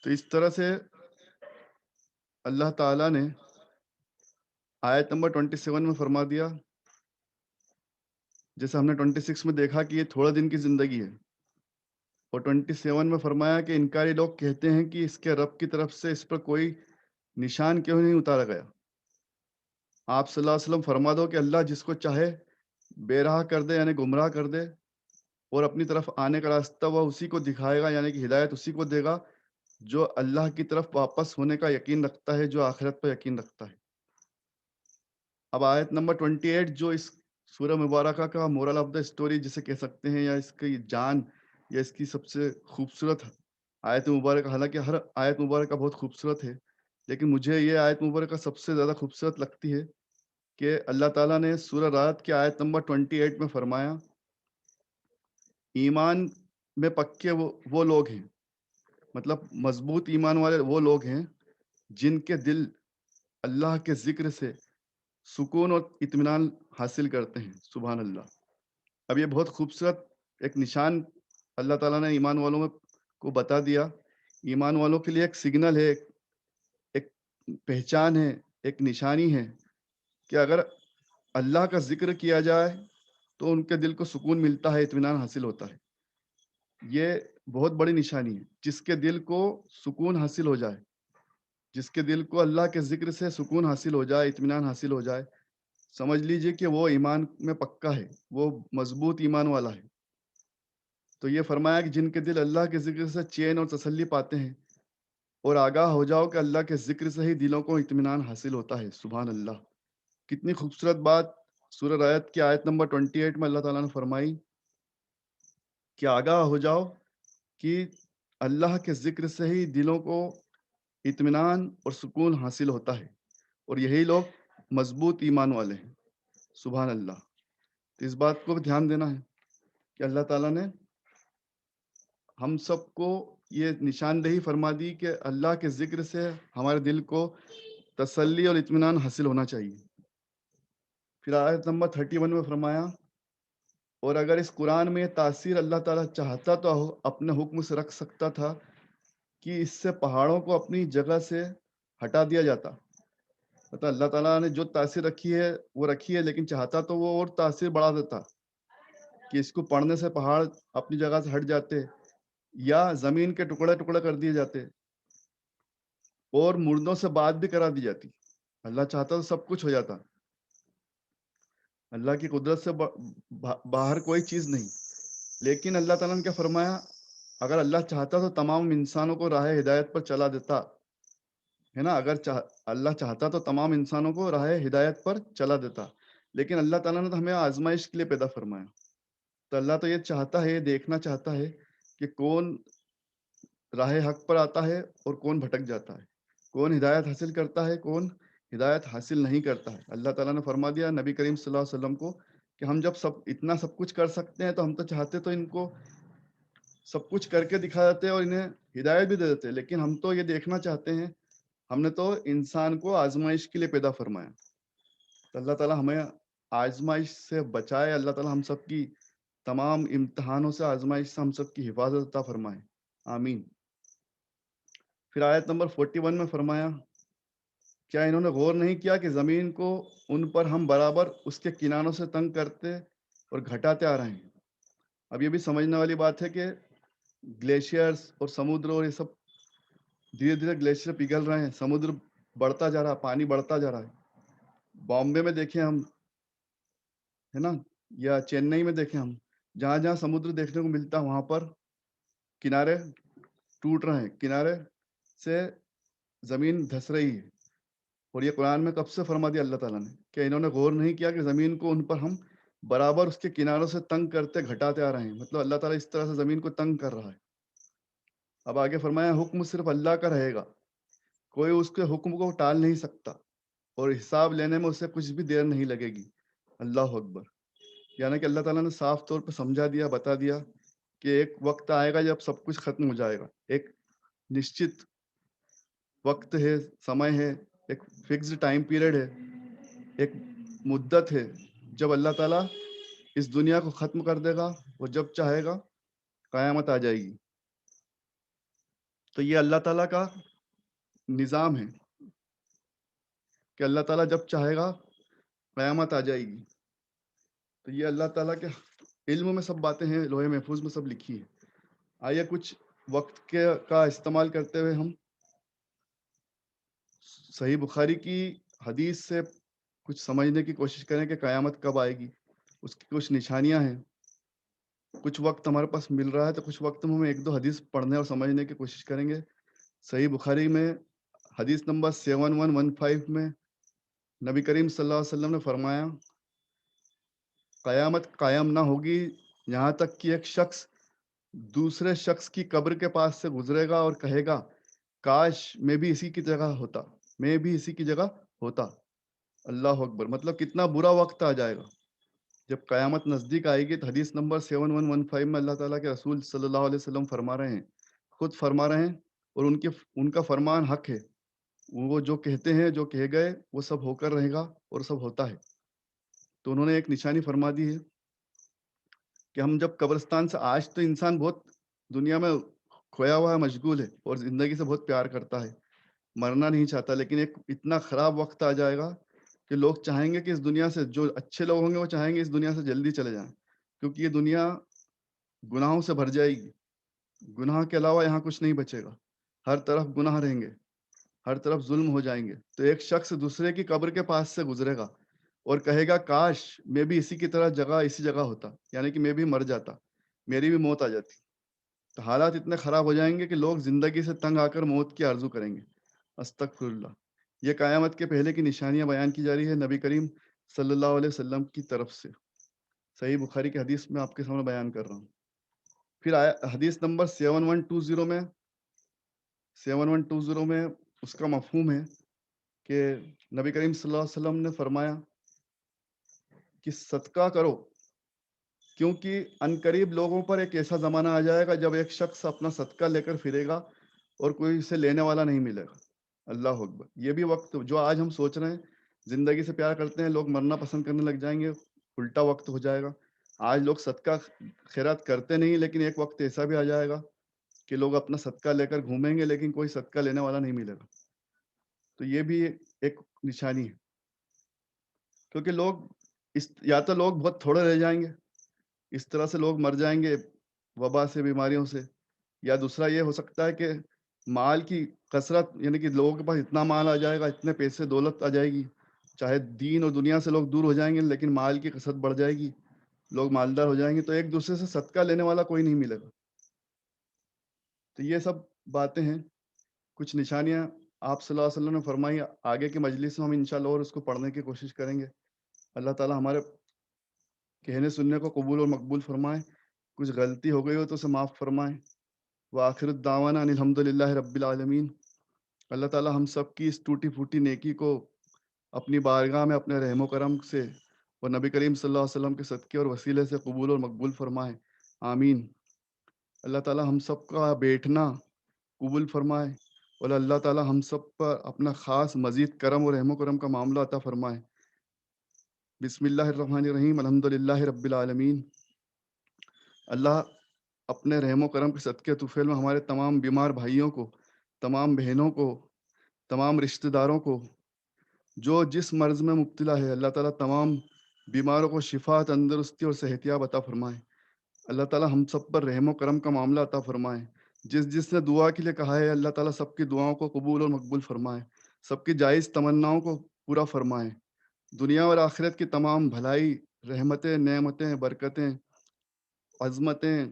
تو اس طرح سے اللہ تعالیٰ نے آیت نمبر 27 میں فرما دیا، جیسے ہم نے 26 میں دیکھا کہ یہ تھوڑا دن کی زندگی ہے، اور 27 میں فرمایا کہ انکاری لوگ کہتے ہیں کہ اس کے رب کی طرف سے اس پر کوئی نشان کیوں نہیں اتارا گیا۔ آپ صلی اللہ علیہ وسلم فرما دو کہ اللہ جس کو چاہے بے راہ کر دے، یعنی گمراہ کر دے، اور اپنی طرف آنے کا راستہ وہ اسی کو دکھائے گا، یعنی کہ ہدایت اسی کو دے گا جو اللہ کی طرف واپس ہونے کا یقین رکھتا ہے، جو آخرت پر یقین رکھتا ہے۔ اب آیت نمبر 28 جو اس سورہ مبارکہ کا مورل آف دا اسٹوری جسے کہہ سکتے ہیں، یا اس کی جان، یا اس کی سب سے خوبصورت آیت مبارکہ، حالانکہ ہر آیت مبارکہ بہت خوبصورت ہے، لیکن مجھے یہ آیت مبارکہ سب سے زیادہ خوبصورت لگتی ہے کہ اللہ تعالیٰ نے سورہ رات کی آیت نمبر 28 میں فرمایا، ایمان میں پکے وہ لوگ ہیں، مطلب مضبوط ایمان والے وہ لوگ ہیں جن کے دل اللہ کے ذکر سے سکون اور اطمینان حاصل کرتے ہیں۔ سبحان اللہ۔ اب یہ بہت خوبصورت ایک نشان اللہ تعالیٰ نے ایمان والوں میں کو بتا دیا۔ ایمان والوں کے لیے ایک سگنل ہے، ایک پہچان ہے، ایک نشانی ہے کہ اگر اللہ کا ذکر کیا جائے تو ان کے دل کو سکون ملتا ہے، اطمینان حاصل ہوتا ہے۔ یہ بہت بڑی نشانی ہے، جس کے دل کو سکون حاصل ہو جائے، جس کے دل کو اللہ کے ذکر سے سکون حاصل ہو جائے، اطمینان حاصل ہو جائے، سمجھ لیجئے کہ وہ ایمان میں پکا ہے، وہ مضبوط ایمان والا ہے۔ تو یہ فرمایا کہ جن کے دل اللہ کے ذکر سے چین اور تسلی پاتے ہیں، اور آگاہ ہو جاؤ کہ اللہ کے ذکر سے ہی دلوں کو اطمینان حاصل ہوتا ہے۔ سبحان اللہ۔ کتنی خوبصورت بات سورہ رعد کی آیت نمبر 28 میں اللہ تعالیٰ نے فرمائی کہ آگاہ ہو جاؤ کہ اللہ کے ذکر سے ہی دلوں کو اطمینان اور سکون حاصل ہوتا ہے، اور یہی لوگ مضبوط ایمان والے ہیں۔ سبحان اللہ۔ تو اس بات کو بھی دھیان دینا ہے کہ اللہ تعالیٰ نے ہم سب کو یہ نشاندہی فرما دی کہ اللہ کے ذکر سے ہمارے دل کو تسلی اور اطمینان حاصل ہونا چاہیے۔ پھر آیت نمبر 31 میں فرمایا، اور اگر اس قرآن میں یہ تاثیر اللہ تعالیٰ چاہتا تو اپنے حکم سے رکھ سکتا تھا کہ اس سے پہاڑوں کو اپنی جگہ سے ہٹا دیا جاتا۔ مطلب اللہ تعالیٰ نے جو تاثیر رکھی ہے وہ رکھی ہے، لیکن چاہتا تو وہ اور تاثیر بڑھا دیتا کہ اس کو پڑھنے سے پہاڑ اپنی جگہ سے ہٹ جاتے، یا زمین کے ٹکڑے ٹکڑے کر دیے جاتے، اور مردوں سے بات بھی کرا دی جاتی۔ اللہ چاہتا تو سب کچھ ہو جاتا، اللہ کی قدرت سے باہر کوئی چیز نہیں۔ لیکن اللہ تعالیٰ نے کیا فرمایا، اگر اللہ چاہتا تو تمام انسانوں کو راہ ہدایت پر چلا دیتا، ہے نا، اگر اللہ چاہتا تو تمام انسانوں کو راہ ہدایت پر چلا دیتا، لیکن اللہ تعالیٰ نے تو ہمیں آزمائش کے لیے پیدا فرمایا۔ تو اللہ تو یہ چاہتا ہے، یہ دیکھنا چاہتا ہے کہ کون راہ حق پر آتا ہے اور کون بھٹک جاتا ہے، کون ہدایت حاصل کرتا ہے، کون ہدایت حاصل نہیں کرتا ہے۔ اللہ تعالیٰ نے فرما دیا نبی کریم صلی اللہ علیہ وسلم کو کہ ہم جب اتنا سب کچھ کر سکتے ہیں تو ہم تو چاہتے تو ان کو سب کچھ کر کے دکھا دیتے اور انہیں ہدایت بھی دے دیتے، لیکن ہم تو یہ دیکھنا چاہتے ہیں، ہم نے تو انسان کو آزمائش کے لیے پیدا فرمایا۔ تو اللہ تعالیٰ ہمیں آزمائش سے بچائے، اللہ تعالیٰ ہم سب کی تمام امتحانوں سے، آزمائش سے ہم سب کی حفاظت عطا فرمائے، آمین۔ پھر آیت نمبر 41 میں فرمایا، کیا انہوں نے غور نہیں کیا کہ زمین کو ان پر ہم برابر اس کے کناروں سے تنگ کرتے اور گھٹاتے آ رہے ہیں۔ اب یہ بھی سمجھنے والی بات ہے کہ گلیشیئرز اور سمندر اور یہ سب دھیرے دھیرے گلیشیئر پگھل رہے ہیں، سمندر بڑھتا جا رہا ہے، پانی بڑھتا جا رہا ہے۔ بامبے میں دیکھیں ہم، ہے نا، یا چنئی میں دیکھیں ہم، جہاں جہاں سمندر دیکھنے کو ملتا ہے وہاں پر کنارے ٹوٹ رہے ہیں، کنارے سے زمین دھس رہی ہے۔ اور یہ قرآن میں کب سے فرما دیا اللہ تعالیٰ نے کہ انہوں نے غور نہیں کیا کہ زمین کو ان پر ہم برابر اس کے کناروں سے تنگ کرتے گھٹاتے آ رہے ہیں۔ مطلب اللہ تعالیٰ اس طرح سے زمین کو تنگ کر رہا ہے۔ اب آگے فرمایا، حکم صرف اللہ کا رہے گا، کوئی اس کے حکم کو ٹال نہیں سکتا، اور حساب لینے میں اسے کچھ بھی دیر نہیں لگے گی۔ اللہ اکبر۔ یعنی کہ اللہ تعالیٰ نے صاف طور پہ سمجھا دیا، بتا دیا کہ ایک وقت آئے گا جب سب کچھ ختم ہو جائے گا، ایک نشچت وقت ہے، سمے ہے، ایک فکسڈ ٹائم پیریڈ ہے، ایک مدت ہے جب اللہ تعالیٰ اس دنیا کو ختم کر دے گا، اور جب چاہے گا قیامت آ جائے گی۔ تو یہ اللہ تعالیٰ کا نظام ہے کہ اللہ تعالیٰ جب چاہے گا قیامت آ جائے گی. تو یہ اللہ تعالیٰ کے علم میں سب باتیں ہیں، لوح محفوظ میں سب لکھی ہے. آئیے کچھ وقت کا استعمال کرتے ہوئے ہم صحیح بخاری کی حدیث سے کچھ سمجھنے کی کوشش کریں کہ قیامت کب آئے گی. اس کی کچھ نشانیاں ہیں. کچھ وقت ہمارے پاس مل رہا ہے تو کچھ وقت ہم ایک دو حدیث پڑھنے اور سمجھنے کی کوشش کریں گے. صحیح بخاری میں حدیث نمبر 7115 میں نبی کریم صلی اللہ علیہ وسلم نے فرمایا، قیامت قائم نہ ہوگی یہاں تک کہ ایک شخص دوسرے شخص کی قبر کے پاس سے گزرے گا اور کہے گا کاش میں بھی اسی کی جگہ ہوتا، میں بھی اسی کی جگہ ہوتا. اللہ اکبر. مطلب کتنا برا وقت آ جائے گا جب قیامت نزدیک آئے گی. تو حدیث نمبر 7115 میں اللہ تعالیٰ کے رسول صلی اللہ علیہ وسلم فرما رہے ہیں، خود فرما رہے ہیں، اور ان کا فرمان حق ہے. وہ جو کہتے ہیں، جو کہے گئے، وہ سب ہو کر رہے گا اور سب ہوتا ہے. تو انہوں نے ایک نشانی فرما دی ہے کہ ہم جب قبرستان سے، آج تو انسان بہت دنیا میں کھویا ہوا ہے، مشغول ہے اور زندگی سے بہت پیار کرتا ہے، مرنا نہیں چاہتا، لیکن ایک اتنا خراب وقت آ جائے گا کہ لوگ چاہیں گے کہ اس دنیا سے، جو اچھے لوگ ہوں گے وہ چاہیں گے اس دنیا سے جلدی چلے جائیں، کیونکہ یہ دنیا گناہوں سے بھر جائے گی. گناہ کے علاوہ یہاں کچھ نہیں بچے گا. ہر طرف گناہ رہیں گے، ہر طرف ظلم ہو جائیں گے. تو ایک شخص دوسرے کی قبر کے پاس سے گزرے گا اور کہے گا کاش میں بھی اسی کی طرح اسی جگہ ہوتا، یعنی کہ میں بھی مر جاتا، میری بھی موت آ جاتی. تو حالات اتنے خراب ہو جائیں گے کہ لوگ زندگی سے تنگ آ کر موت کی آرزو کریں گے. استغفر اللہ. یہ قیامت کے پہلے کی نشانیاں بیان کی جا رہی ہے نبی کریم صلی اللہ علیہ وسلم کی طرف سے. صحیح بخاری کی حدیث میں آپ کے سامنے بیان کر رہا ہوں. پھر حدیث نمبر 7120 میں اس کا مفہوم ہے کہ نبی کریم صلی اللہ علیہ وسلم نے فرمایا کہ صدقہ کرو، کیونکہ عنقریب لوگوں پر ایک ایسا زمانہ آ جائے گا جب ایک شخص اپنا صدقہ لے کر پھرے گا اور کوئی اسے لینے والا نہیں ملے گا. اللہ اکبر. یہ بھی وقت جو آج ہم سوچ رہے ہیں، زندگی سے پیار کرتے ہیں، لوگ مرنا پسند کرنے لگ جائیں گے، الٹا وقت ہو جائے گا. آج لوگ صدقہ خیرات کرتے نہیں، لیکن ایک وقت ایسا بھی آ جائے گا کہ لوگ اپنا صدقہ لے کر گھومیں گے لیکن کوئی صدقہ لینے والا نہیں ملے گا. تو یہ بھی ایک نشانی ہے، کیونکہ یا تو لوگ بہت تھوڑے رہ جائیں گے، اس طرح سے لوگ مر جائیں گے وبا سے، بیماریوں سے. یا دوسرا یہ ہو سکتا ہے کہ مال کی کثرت، یعنی کہ لوگوں کے پاس اتنا مال آ جائے گا، اتنے پیسے دولت آ جائے گی، چاہے دین اور دنیا سے لوگ دور ہو جائیں گے لیکن مال کی کثرت بڑھ جائے گی، لوگ مالدار ہو جائیں گے، تو ایک دوسرے سے صدقہ لینے والا کوئی نہیں ملے گا. تو یہ سب باتیں ہیں، کچھ نشانیاں آپ صلی اللہ علیہ وسلم نے فرمائی. آگے کی مجلس میں ہم انشاءاللہ اور اس کو پڑھنے کی کوشش کریں گے. اللہ تعالی ہمارے کہنے سننے کو قبول اور مقبول فرمائے. کچھ غلطی ہو گئی ہو تو اسے معاف فرمائے. وآخر الدعوانا ان الحمد للہ رب العالمین. اللہ تعالی ہم سب کی اس ٹوٹی پھوٹی نیکی کو اپنی بارگاہ میں اپنے رحم و کرم سے اور نبی کریم صلی اللہ علیہ وسلم کے صدقے اور وسیلے سے قبول اور مقبول فرمائے. آمین. اللہ تعالی ہم سب کا بیٹھنا قبول فرمائے اور اللہ تعالی ہم سب پر اپنا خاص مزید کرم اور رحم و کرم کا معاملہ عطا فرمائے. بسم اللہ الرحمن الرحیم. الحمد للہ رب العالمین. اللہ اپنے رحم و کرم کے صدقے طفیل میں ہمارے تمام بیمار بھائیوں کو، تمام بہنوں کو، تمام رشتہ داروں کو جو جس مرض میں مبتلا ہے، اللہ تعالیٰ تمام بیماروں کو شفا، تندرستی اور صحتیاب عطا فرمائے. اللہ تعالیٰ ہم سب پر رحم و کرم کا معاملہ عطا فرمائے. جس نے دعا کے لیے کہا ہے، اللہ تعالیٰ سب کی دعاؤں کو قبول اور مقبول فرمائے، سب کی جائز تمناؤں کو پورا فرمائے. دنیا اور آخرت کی تمام بھلائی، رحمتیں، نعمتیں، برکتیں، عظمتیں،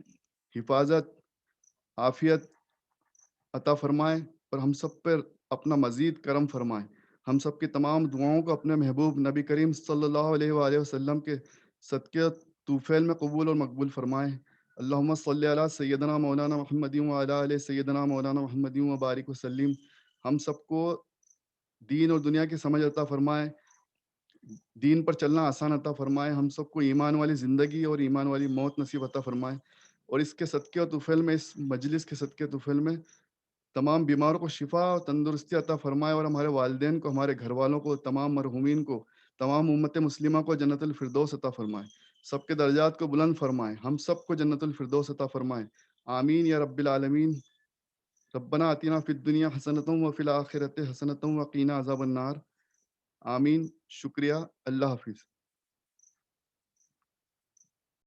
حفاظت، عافیت عطا فرمائے اور ہم سب پر اپنا مزید کرم فرمائے. ہم سب کی تمام دعاؤں کو اپنے محبوب نبی کریم صلی اللہ علیہ وآلہ وسلم کے صدقے طوفیل میں قبول اور مقبول فرمائے. اللہم صلی علی سیدنا مولانا محمد وعلی آل سیدنا مولانا محمد وبارک وسلم. ہم سب کو دین اور دنیا کی سمجھ عطا فرمائے، دین پر چلنا آسان عطا فرمائے. ہم سب کو ایمان والی زندگی اور ایمان والی موت نصیب عطا فرمائے. اور اس کے صدقے و طفیل میں، اس مجلس کے صدقے طفیل میں تمام بیماروں کو شفا اور تندرستی عطا فرمائے اور ہمارے والدین کو، ہمارے گھر والوں کو، تمام مرحومین کو، تمام امت مسلمہ کو جنت الفردوس عطا فرمائے. سب کے درجات کو بلند فرمائے. ہم سب کو جنت الفردوس عطا فرمائے. آمین یا رب العالمین. ربنا آتنا فی الدنیا حسنۃ وفی الآخرۃ حسنۃ وقینا عذاب النار۔ آمین، شکریہ، اللہ حافظ۔